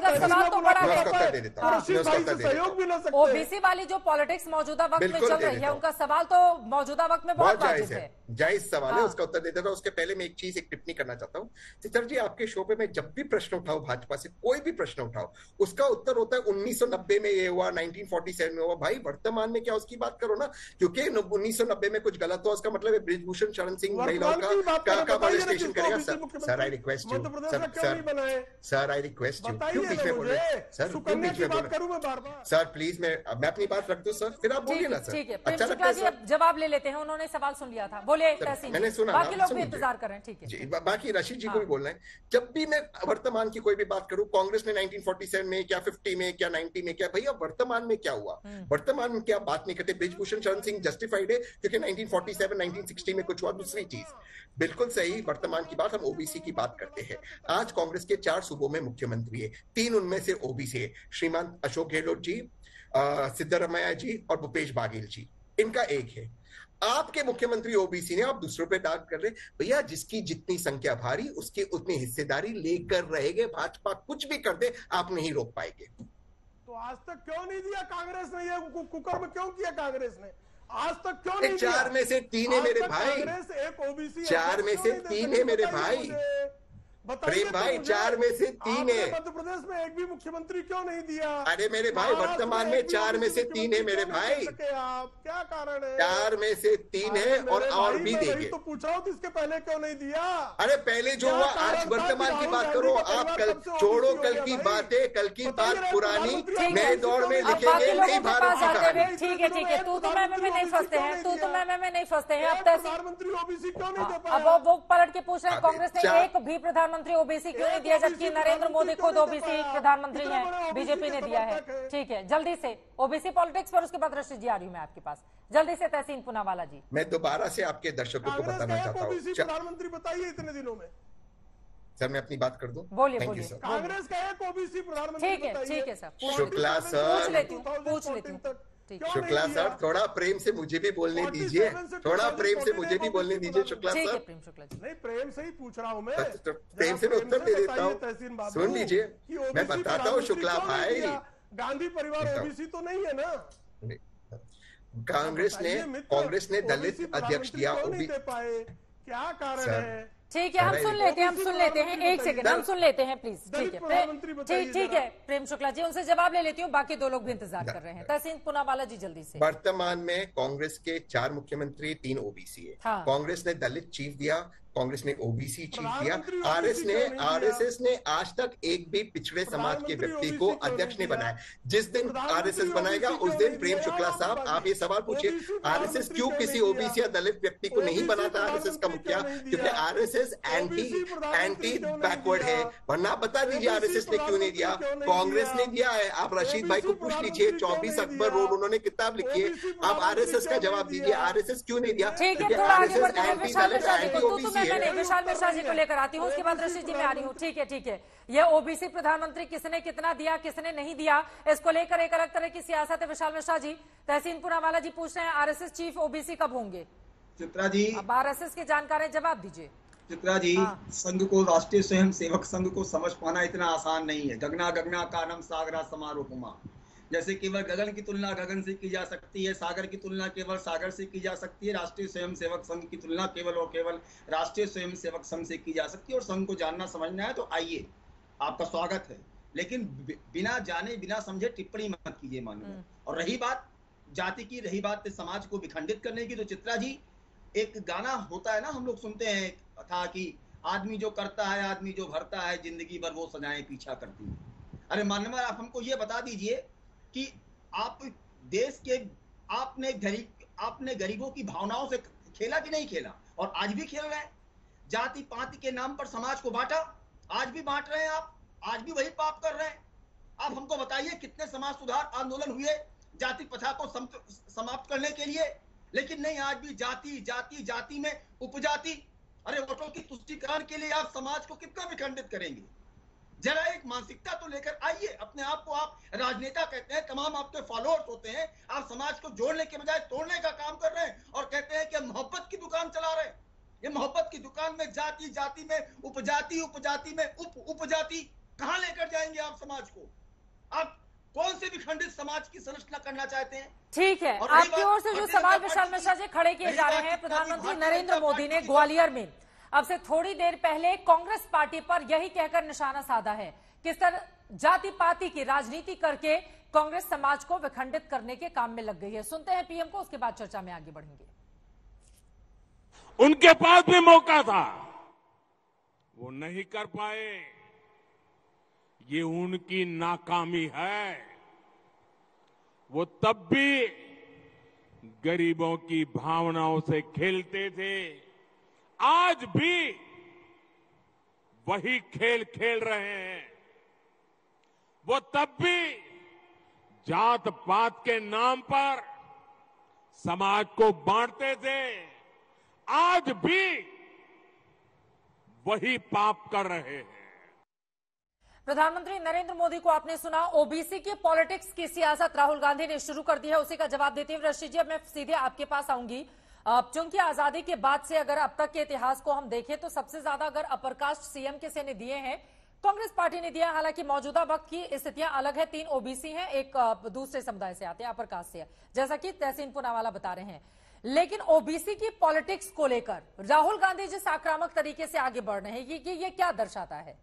सहयोग भी ना सकते, ओबीसी वाली जो पॉलिटिक्स मौजूदा वक्त में चल रही है, उनका सवाल तो मौजूदा वक्त में बहुत जायज है। जायज सवाल है, उसका उत्तर दे देता हूं। उसके पहले मैं एक टिप्पणी करना चाहता हूँ। चित्तर जी, आपके शो पे मैं जब भी प्रश्न उठाओ, भाजपा से कोई भी प्रश्न उठाओ, उसका उत्तर होता है 1990 में ये हुआ, 1947 में हुआ। भाई वर्तमान में क्या, उसकी बात करो ना, क्योंकि 1990 में कुछ गलत हुआ, उसका मतलब है बृजभूषण शरण सिंह महिलाओं का मॉलेस्टेशन करेगा। Sir I request you, sir I request you, क्यों बीच में बोल रहे हैं सर? क्यों बीच में बोल रहे हैं सर? प्लीज मैं अपनी बात रख दूं सर, फिर आप बोलिए ना सर। ठीक है, अच्छा लगता है सर, जवाब ले लेते हैं। उन्होंने सवाल सुन लिया था, बोले तहसीन, मैंने सुना, बाकी लोग भी इंतजार कर रहे हैं। ठीक है, बाकी रशीद जी को भी बोलना है। जब भी मैं वर्तमान की कोई भी बात करूं, कांग्रेस ने 1947 में क्या, 50 में क्या, 90 में क्या, भैया वर्तमान में क्या हुआ, वर्तमान में क्या बात नहीं करते। बृजभूषण शरण सिंह जस्टिफाइड है क्योंकि 1947 1960 में कुछ हुआ। दूसरी चीज बिल्कुल सही, वर्तमान की बात, हम ओबीसी की बात करते हैं। आज कांग्रेस के 4 सूबों में मुख्यमंत्री है, 3 उनमें से ओबीसी है, श्रीमान अशोक गहलोत जी, सिद्धरमैया जी और भूपेश बाघेल जी। इनका एक है। आपके मुख्यमंत्री ओबीसी ने, आप दूसरों पे दाग कर रहे। भैया जिसकी जितनी संख्या भारी, उसकी उतनी हिस्सेदारी लेकर रहेंगे। भाजपा कुछ भी कर दे, आप नहीं रोक पाएंगे। तो आज तक क्यों नहीं दिया कांग्रेस ने? ये कुकर में क्यों किया कांग्रेस ने? आज तक क्यों नहीं दिया? 4 में से 3 है मेरे भाई, कांग्रेस एक ओबीसी, 4 में से 3 है मेरे भाई। प्रेम भाई 4 में से 3 है। मध्य प्रदेश में एक भी मुख्यमंत्री क्यों नहीं दिया? अरे मेरे भाई वर्तमान में 4 में से 3 है मेरे भाई। आप क्या कारण है? 4 में से 3 है और भी देंगे। तो पूछ रहा हूँ इसके पहले क्यों नहीं दिया? अरे पहले जो हुआ आज वर्तमान की बात करो आप। कल छोड़ो कल की बातें, कल की बात पुरानी नए दौर में लिखेंगे नई भारत की कहानी। ठीक है ठीक है, तू तो मैं में नहीं फंसते हैं, तू तो मैं में नहीं फंसते हैं। अब प्रधानमंत्री ओबीसी क्यों नहीं दे पाया? अब वो पलट के पूछ रहे हैं कांग्रेस ने एक भी प्रधानमंत्री ओबीसी क्यों नहीं दिया, जबकि नरेंद्र मोदी खुद ओबीसी प्रधानमंत्री हैं, बीजेपी ने दिया है। ठीक है, जल्दी से ओबीसी पॉलिटिक्स पर, उसके बाद रशीद जी आ रही हूं मैं आपके पास। जल्दी से तहसीन पूनावाला जी। मैं दोबारा से आपके दर्शकों को बताना चाहता हूँ। प्रधानमंत्री बताइए इतने दिनों में। सर मैं अपनी बात कर दूं? बोलिए थैंक बोलिए। You sir. कांग्रेस का एक ओबीसी प्रधानमंत्री। ठीक है सर, शुक्ला सर पूछ लेती हूँ। शुक्ला सर थोड़ा प्रेम से मुझे भी बोलने दीजिए, थोड़ा प्रेम से मुझे भी बोलने दीजिए शुक्ला सर। प्रेम शुक्ला जी। नहीं प्रेम से ही पूछ रहा हूँ मैं। प्रेम से मैं उत्तर दे देता हूँ, सुन लीजिए मैं बताता हूँ शुक्ला भाई। गांधी परिवार ओबीसी तो नहीं है ना? कांग्रेस ने दलित अध्यक्ष दिया। क्या कारण है? ठीक है, हम सुन लेते हैं एक सेकंड, हम सुन लेते हैं प्लीज। ठीक है ठीक है प्रेम शुक्ला जी, उनसे जवाब ले लेती हूँ, बाकी दो लोग भी इंतजार कर रहे हैं। तहसीन पूनावाला जी जल्दी से। वर्तमान में कांग्रेस के 4 मुख्यमंत्री 3 ओबीसी है। हाँ। कांग्रेस ने दलित चीफ दिया, कांग्रेस ने ओबीसी चीफ दिया। आरएसएस ने आज तक एक भी पिछड़े समाज के व्यक्ति को अध्यक्ष नहीं बनाया। जिस दिन आरएसएस बनाएगा उस दिन प्रेम शुक्ला साहब आप ये सवाल पूछिए आरएसएस क्यों किसी ओबीसी या दलित व्यक्ति को नहीं बनाता आरएसएस का मुखिया? क्योंकि आरएसएस एंटी बैकवर्ड है। वरना बता दीजिए आरएसएस ने क्यों नहीं दिया? कांग्रेस ने दिया है। आप रशीद भाई को पूछ लीजिए, 24 अकबर रोड उन्होंने किताब लिखी है। आप आरएसएस का जवाब दीजिए, आरएसएस क्यों नहीं दिया? क्योंकि आरएसएस एंटी दलित एंटी ओबीसी। मैं विशाल मिश्रा जी को लेकर आती हूँ, उसके बाद रशीद जी में आ रही हूँ। ठीक है, ये ओबीसी प्रधानमंत्री किसने कितना दिया किसने नहीं दिया, इसको लेकर एक अलग तरह की सियासत है। विशाल मिश्रा जी, तहसीन पूनावाला जी पूछ रहे हैं आरएसएस चीफ ओबीसी कब होंगे? चित्रा जी, अब आरएसएस के जानकार है, जवाब दीजिए। चित्रा जी, संघ को, राष्ट्रीय स्वयं सेवक संघ को समझ पाना इतना आसान नहीं है। गगना गगना कानम सागरा समारोपमा, जैसे केवल गगन की तुलना गगन से की जा सकती है, सागर की तुलना केवल सागर से की जा सकती है, राष्ट्रीय स्वयं सेवक संघ की तुलना केवल और केवल राष्ट्रीय स्वयं सेवक संघ से की जा सकती है। और संघ को जानना समझना है तो आइए, आपका स्वागत है, लेकिन बिना जाने बिना समझे टिप्पणी मत कीजिए माननीय। और रही बात जाति की, रही बात समाज को विखंडित करने की, तो चित्रा जी एक गाना होता है ना, हम लोग सुनते हैं था कि आदमी जो करता है आदमी जो भरता है, जिंदगी भर वो सजाएं पीछा करती है। अरे माननीय आप हमको ये बता दीजिए कि आप देश के आपने गरीबों की भावनाओं से खेला कि नहीं खेला? और आज भी खेल रहे हैं। जाति पाति के नाम पर समाज को बांटा, आज भी बांट रहे हैं आप, आज भी वही पाप कर रहे हैं। आप हमको बताइए कितने समाज सुधार आंदोलन हुए जाति प्रथा को समाप्त करने के लिए, लेकिन नहीं, आज भी जाति जाति जाति में उपजाति। अरे वोटों की तुष्टीकरण के लिए आप समाज को कितना विखंडित करेंगे? जरा एक मानसिकता तो लेकर आइए। अपने आप को आप राजनेता कहते हैं, तमाम आपके फॉलोअर्स होते हैं, आप समाज को जोड़ने के बजाय तोड़ने का काम कर रहे हैं और कहते हैं कि मोहब्बत की दुकान चला रहे हैं। ये मोहब्बत की दुकान में जाति जाति में उपजाति, उपजाति में उपजाति, कहां लेकर जाएंगे आप समाज को? आप कौन से विखंडित समाज की संरचना करना चाहते हैं? ठीक है, आपकी ओर से जो सवाल विशाल मिश्रा जी खड़े किए जा रहे हैं, प्रधानमंत्री नरेंद्र मोदी ने ग्वालियर में अब से थोड़ी देर पहले कांग्रेस पार्टी पर यही कहकर निशाना साधा है, किस तरह जाति पाति की राजनीति करके कांग्रेस समाज को विखंडित करने के काम में लग गई है। सुनते हैं पीएम को, उसके बाद चर्चा में आगे बढ़ेंगे। उनके पास भी मौका था, वो नहीं कर पाए, ये उनकी नाकामी है। वो तब भी गरीबों की भावनाओं से खेलते थे, आज भी वही खेल खेल रहे हैं। वो तब भी जात पात के नाम पर समाज को बांटते थे, आज भी वही पाप कर रहे हैं। प्रधानमंत्री नरेंद्र मोदी को आपने सुना, ओबीसी की पॉलिटिक्स की सियासत राहुल गांधी ने शुरू कर दी है, उसी का जवाब देते हुए रशीद जी अब मैं सीधे आपके पास आऊंगी। चूंकि आजादी के बाद से अगर अब तक के इतिहास को हम देखें तो सबसे ज्यादा अगर अपर कास्ट सीएम किसी ने दिए हैं, कांग्रेस पार्टी ने दिया। हालांकि मौजूदा वक्त की स्थितियां अलग है, 3 ओबीसी हैं, एक दूसरे समुदाय से आते हैं, अपर कास्ट से, जैसा कि तहसीन पूनावाला बता रहे हैं। लेकिन ओबीसी की पॉलिटिक्स को लेकर राहुल गांधी जिस आक्रामक तरीके से आगे बढ़ रहे हैं, ये क्या दर्शाता है?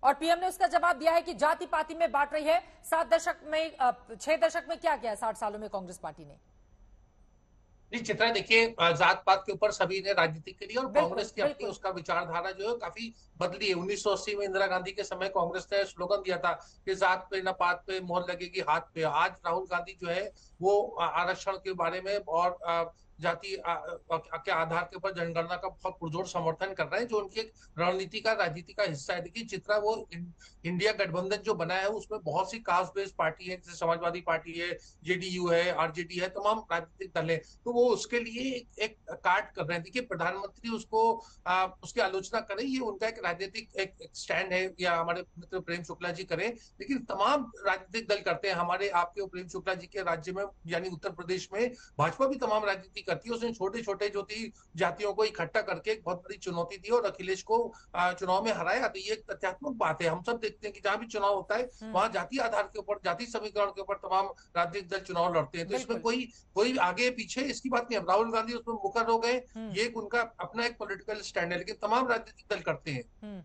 और पीएम ने उसका जवाब दिया है कि जाति पाति में बांट रही है। 6 दशक में क्या किया है 60 सालों में कांग्रेस पार्टी ने? जी चित्रा, देखिए जात पात के ऊपर सभी ने राजनीति करी और कांग्रेस की अपनी उसका विचारधारा जो है काफी बदली है। 1980 में इंदिरा गांधी के समय कांग्रेस ने स्लोगन दिया था कि जात पे न पात पे मोहर लगेगी हाथ पे। आज राहुल गांधी जो है वो आरक्षण के बारे में और जाति के आधार के ऊपर जनगणना का बहुत पुरजोर समर्थन कर रहे हैं, जो उनकी एक रणनीति का राजनीति का हिस्सा है। देखिए चित्रा, वो इंडिया गठबंधन जो बना है उसमें बहुत सी कास्ट बेस्ड पार्टी है, जैसे समाजवादी पार्टी है, जेडीयू है, आरजेडी है, तमाम राजनीतिक दल है। तो वो उसके लिए एक काट कर रहे हैं। देखिए प्रधानमंत्री उसको उसकी आलोचना करें, ये उनका एक राजनीतिक एक स्टैंड है, या हमारे मित्र प्रेम शुक्ला जी करें, लेकिन तमाम राजनीतिक दल करते हैं। हमारे आपके प्रेम शुक्ला जी के राज्य में यानी उत्तर प्रदेश में भाजपा भी तमाम राजनीति करती है। उसने छोटे छोटे जो थी जातियों को इकट्ठा करके एक बहुत बड़ी चुनौती दी और अखिलेश को चुनाव में हराया। तो ये एक तथ्यात्मक बात है। हम सब देखते हैं कि जहां भी चुनाव होता है वहां जाति आधार के ऊपर, जाति समीकरण के ऊपर तमाम राजनीतिक दल चुनाव लड़ते हैं। तो इसमें कोई आगे पीछे इसकी बात नहीं है। राहुल गांधी उसमें मुकर हो गए, ये उनका अपना एक पॉलिटिकल स्टैंड है, लेकिन तमाम राजनीतिक दल करते हैं।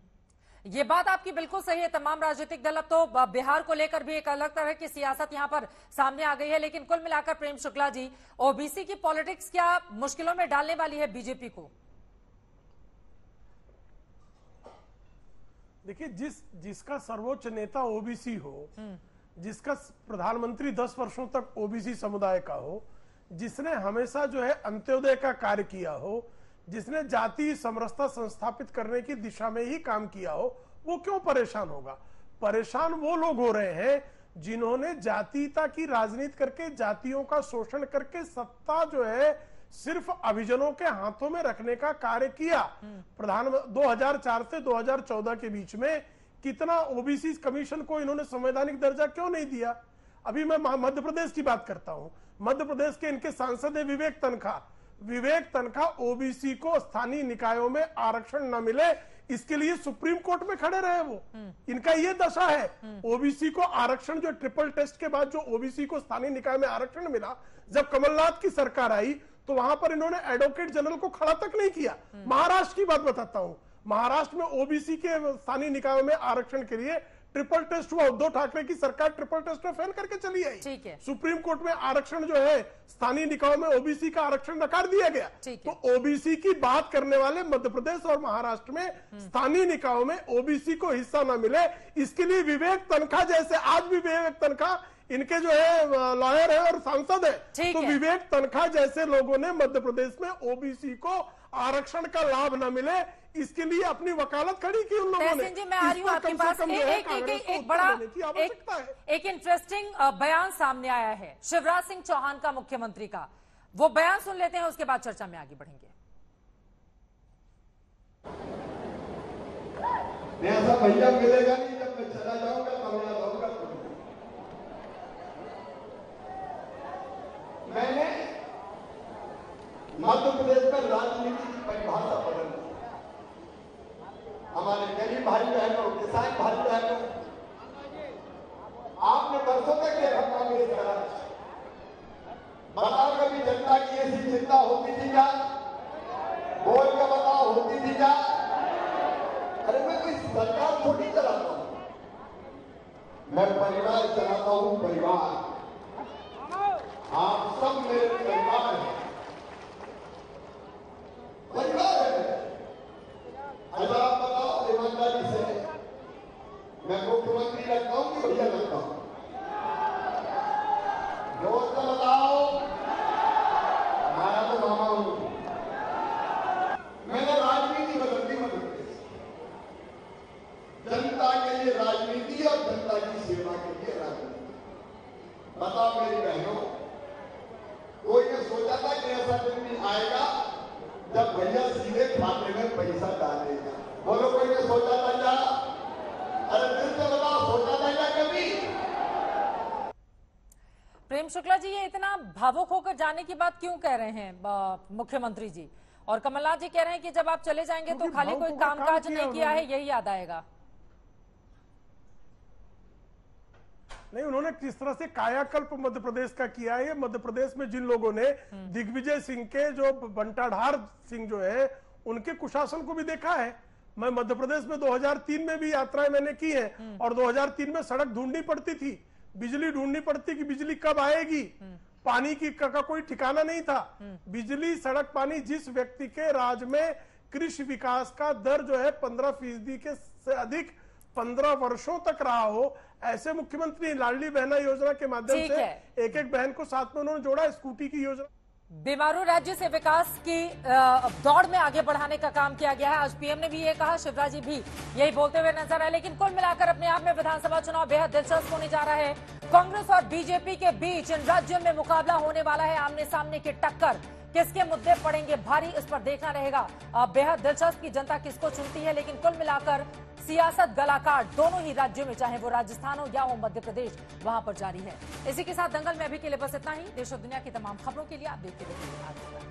ये बात आपकी बिल्कुल सही है। तमाम राजनीतिक दल, अब तो बिहार को लेकर भी एक अलग तरह की सियासत यहां पर सामने आ गई है। लेकिन कुल मिलाकर प्रेम शुक्ला जी, ओबीसी की पॉलिटिक्स क्या मुश्किलों में डालने वाली है बीजेपी को? देखिए, जिसका सर्वोच्च नेता ओबीसी हो, जिसका प्रधानमंत्री 10 वर्षों तक ओबीसी समुदाय का हो, जिसने हमेशा जो है अंत्योदय का कार्य किया हो, जिसने जाति समरसता संस्थापित करने की दिशा में ही काम किया हो, वो क्यों परेशान होगा? परेशान वो लोग हो रहे हैं जिन्होंने जातीयता की राजनीति करके, जातियों का शोषण करके सत्ता जो है सिर्फ अभिजनों के हाथों में रखने का कार्य किया। 2004 से 2014 के बीच में कितना ओबीसी कमीशन को इन्होंने संवैधानिक दर्जा क्यों नहीं दिया? अभी मैं मध्य प्रदेश की बात करता हूं। मध्य प्रदेश के इनके सांसद है विवेक तनखा ओबीसी को स्थानीय निकायों में आरक्षण न मिले, इसके लिए सुप्रीम कोर्ट में खड़े रहे वो। इनका ये दशा है। ओबीसी को आरक्षण, जो ट्रिपल टेस्ट के बाद जो ओबीसी को स्थानीय निकाय में आरक्षण मिला, जब कमलनाथ की सरकार आई तो वहां पर इन्होंने एडवोकेट जनरल को खड़ा तक नहीं किया। महाराष्ट्र की बात बताता हूं। महाराष्ट्र में ओबीसी के स्थानीय निकायों में आरक्षण के लिए ट्रिपल टेस्ट हुआ। उद्धव ठाकरे की सरकार ट्रिपल टेस्ट में फेल करके चली आई। ठीक है। सुप्रीम कोर्ट में आरक्षण जो है स्थानीय निकायों में ओबीसी का आरक्षण नकार दिया गया। तो ओबीसी की बात करने वाले मध्य प्रदेश और महाराष्ट्र में स्थानीय निकायों में ओबीसी को हिस्सा न मिले, इसके लिए विवेक तनखा जैसे, आज भी विवेक तनखा इनके जो है लॉयर है और सांसद है, तो विवेक तनखा जैसे लोगों ने मध्य प्रदेश में ओबीसी को आरक्षण का लाभ न मिले, इसके लिए अपनी वकालत खड़ी की उन लोगों ने। जी, मैं आ रही हूं आपके पास। एक बड़ा एक इंटरेस्टिंग बयान सामने आया है शिवराज सिंह चौहान का, मुख्यमंत्री का। वो बयान सुन लेते हैं, उसके बाद चर्चा में आगे बढ़ेंगे। ऐसा भैया मिलेगा नहीं, जब मैं चला जाऊंगा तब मैं जाऊंगा। मैंने मध्य प्रदेश में राजनीति की परिभाषा बदल दी। हमारे गरीब भाई बहनों, किसान भाई बहनों, आपने वर्षों तक देखा कांग्रेस का राज। बताओ कभी जनता की ऐसी चिंता होती थी क्या? बोल के बताओ, होती थी क्या? अरे मैं कोई सरकार थोड़ी चलाता हूं, मैं परिवार चलाता हूं। परिवार, आप सब मेरे परिवार हैं, परिवार है। अच्छा आप बताओ ईमानदारी से, मैं मुख्यमंत्री लगता हूं कि भैया लगता हूं? जोर से बताओ। मैं तो मामा हूं। मैंने राजनीति बदल दी मध्य प्रदेश, जनता के लिए राजनीति और जनता की सेवा के लिए राजनीति। बताओ मेरी बहनों, कोई ने सोचा था कि ऐसा दिन भी आएगा जब भैया सीधे खाते में पैसा डालेगा? बोलो, कोई ने सोचा था क्या? अरे दिल से बताओ, सोचा था क्या कभी? प्रेम शुक्ला जी, ये इतना भावुक होकर जाने की बात क्यों कह रहे हैं मुख्यमंत्री जी? और कमलनाथ जी कह रहे हैं कि जब आप चले जाएंगे तो खाली कोई कामकाज नहीं किया है यही याद आएगा। नहीं, उन्होंने किस तरह से कायाकल्प मध्य प्रदेश का किया है। मध्य प्रदेश में जिन लोगों ने दिग्विजय सिंह के जो बंटाढार सिंह जो है उनके कुशासन को भी देखा है। मैं मध्य प्रदेश में 2003 में भी यात्राएं मैंने की है और 2003 में सड़क ढूंढनी पड़ती थी, बिजली ढूंढनी पड़ती कि बिजली कब आएगी, पानी की का कोई ठिकाना नहीं था। बिजली, सड़क, पानी जिस व्यक्ति के राज में कृषि विकास का दर जो है 15% के से अधिक 15 वर्षों तक रहा हो, ऐसे मुख्यमंत्री लाडली बहना योजना के माध्यम से एक एक बहन को साथ में उन्होंने जोड़ा। स्कूटी की योजना, बीमारू राज्य से विकास की दौड़ में आगे बढ़ाने का काम किया गया है। आज पीएम ने भी ये कहा, शिवराज जी भी यही बोलते हुए नजर आए। लेकिन कुल मिलाकर अपने आप में विधानसभा चुनाव बेहद दिलचस्प होने जा रहा है। कांग्रेस और बीजेपी के बीच इन राज्यों में मुकाबला होने वाला है, आमने सामने की टक्कर। किसके मुद्दे पड़ेंगे भारी, इस पर देखना रहेगा। बेहद दिलचस्प की जनता किसको चुनती है। लेकिन कुल मिलाकर सियासत गलाकाट दोनों ही राज्यों में, चाहे वो राजस्थान हो या हो मध्य प्रदेश, वहां पर जारी है। इसी के साथ दंगल में अभी के लिए बस इतना ही। देश और दुनिया की तमाम खबरों के लिए आप देखते रहिए आज तक।